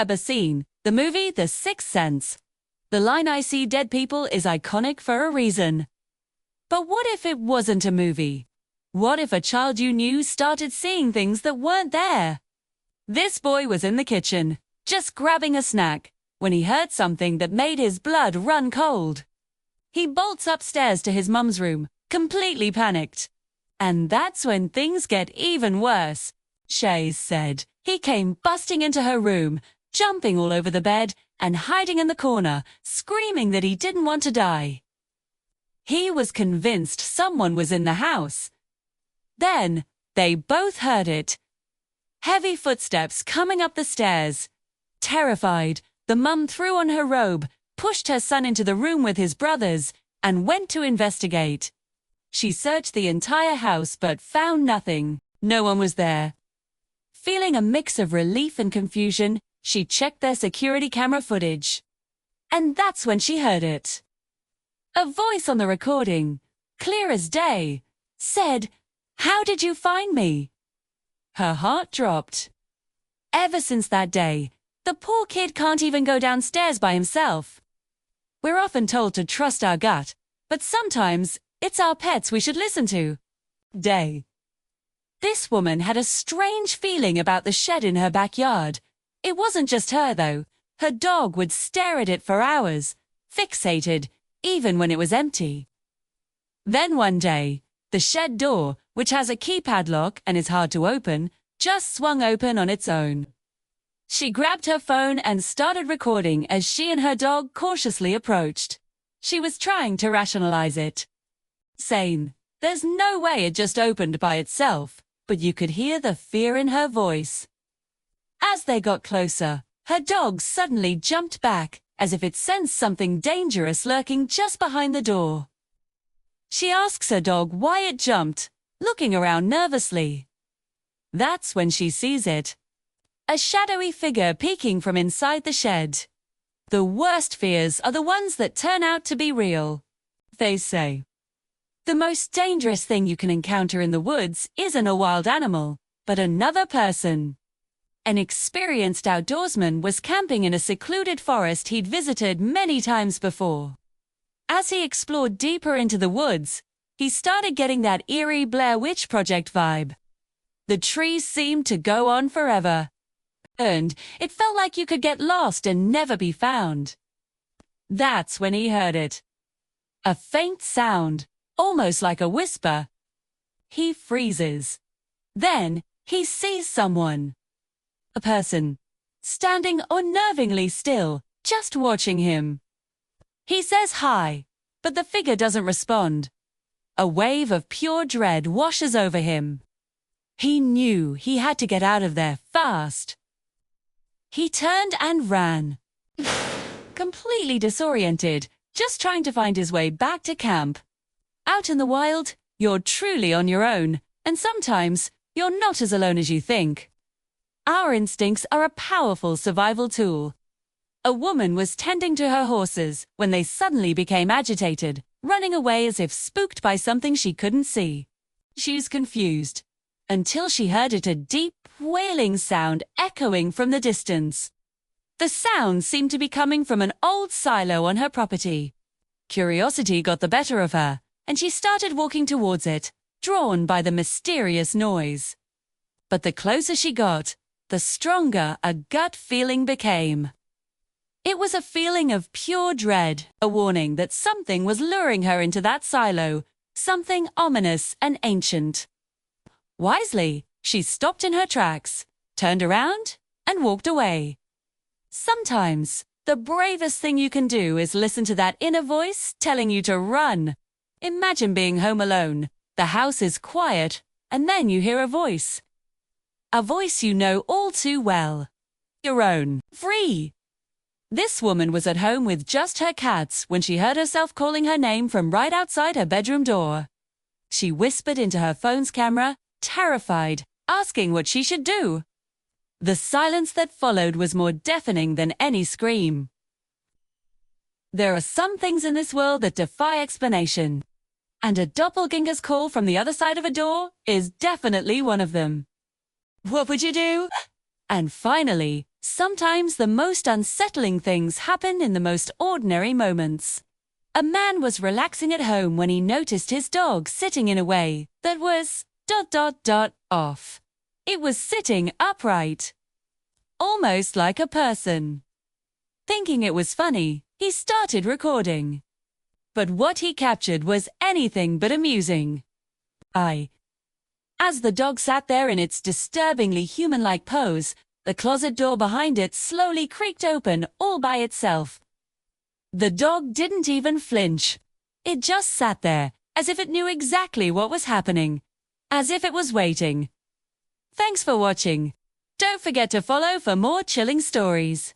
A scene, the movie The Sixth Sense. The line "I see dead people" is iconic for a reason. But what if it wasn't a movie? What if a child you knew started seeing things that weren't there? This boy was in the kitchen, just grabbing a snack, when he heard something that made his blood run cold. He bolts upstairs to his mum's room, completely panicked. And that's when things get even worse. Shays said he came busting into her room, jumping all over the bed and hiding in the corner, screaming that he didn't want to die. He was convinced someone was in the house. Then, they both heard it. Heavy footsteps coming up the stairs. Terrified, the mum threw on her robe, pushed her son into the room with his brothers, and went to investigate. She searched the entire house but found nothing. No one was there. Feeling a mix of relief and confusion, she checked their security camera footage. And that's when she heard it. A voice on the recording, clear as day, said, "How did you find me?" Her heart dropped. Ever since that day, the poor kid can't even go downstairs by himself. We're often told to trust our gut, but sometimes it's our pets we should listen to. This woman had a strange feeling about the shed in her backyard. It wasn't just her, though. Her dog would stare at it for hours, fixated, even when it was empty. Then one day, the shed door, which has a keypad lock and is hard to open, just swung open on its own. She grabbed her phone and started recording as she and her dog cautiously approached. She was trying to rationalize it. Saying, there's no way it just opened by itself, but you could hear the fear in her voice. As they got closer, her dog suddenly jumped back, as if it sensed something dangerous lurking just behind the door. She asks her dog why it jumped, looking around nervously. That's when she sees it. A shadowy figure peeking from inside the shed. The worst fears are the ones that turn out to be real, they say. The most dangerous thing you can encounter in the woods isn't a wild animal, but another person. An experienced outdoorsman was camping in a secluded forest he'd visited many times before. As he explored deeper into the woods, he started getting that eerie Blair Witch Project vibe. The trees seemed to go on forever. And it felt like you could get lost and never be found. That's when he heard it. A faint sound, almost like a whisper. He freezes. Then, he sees someone. A person, standing unnervingly still, just watching him. He says hi, but the figure doesn't respond. A wave of pure dread washes over him. He knew he had to get out of there fast. He turned and ran. Completely disoriented, just trying to find his way back to camp. Out in the wild, you're truly on your own, and sometimes you're not as alone as you think. Our instincts are a powerful survival tool. A woman was tending to her horses when they suddenly became agitated, running away as if spooked by something she couldn't see. She was confused, until she heard a deep, wailing sound echoing from the distance. The sound seemed to be coming from an old silo on her property. Curiosity got the better of her, and she started walking towards it, drawn by the mysterious noise. But the closer she got, the stronger a gut feeling became. It was a feeling of pure dread, a warning that something was luring her into that silo, something ominous and ancient. Wisely, she stopped in her tracks, turned around, and walked away. Sometimes, the bravest thing you can do is listen to that inner voice telling you to run. Imagine being home alone, the house is quiet, and then you hear a voice. A voice you know all too well. Your own. Free. This woman was at home with just her cats when she heard herself calling her name from right outside her bedroom door. She whispered into her phone's camera, terrified, asking what she should do. The silence that followed was more deafening than any scream. There are some things in this world that defy explanation. And a doppelganger's call from the other side of a door is definitely one of them. What would you do? And finally, Sometimes the most unsettling things happen in the most ordinary moments. A man was relaxing at home when he noticed his dog sitting in a way that was ... off. It was sitting upright, almost like a person. Thinking it was funny, he started recording. But what he captured was anything but amusing. As the dog sat there in its disturbingly human-like pose, the closet door behind it slowly creaked open all by itself. The dog didn't even flinch. It just sat there, as if it knew exactly what was happening, as if it was waiting. Thanks for watching. Don't forget to follow for more chilling stories.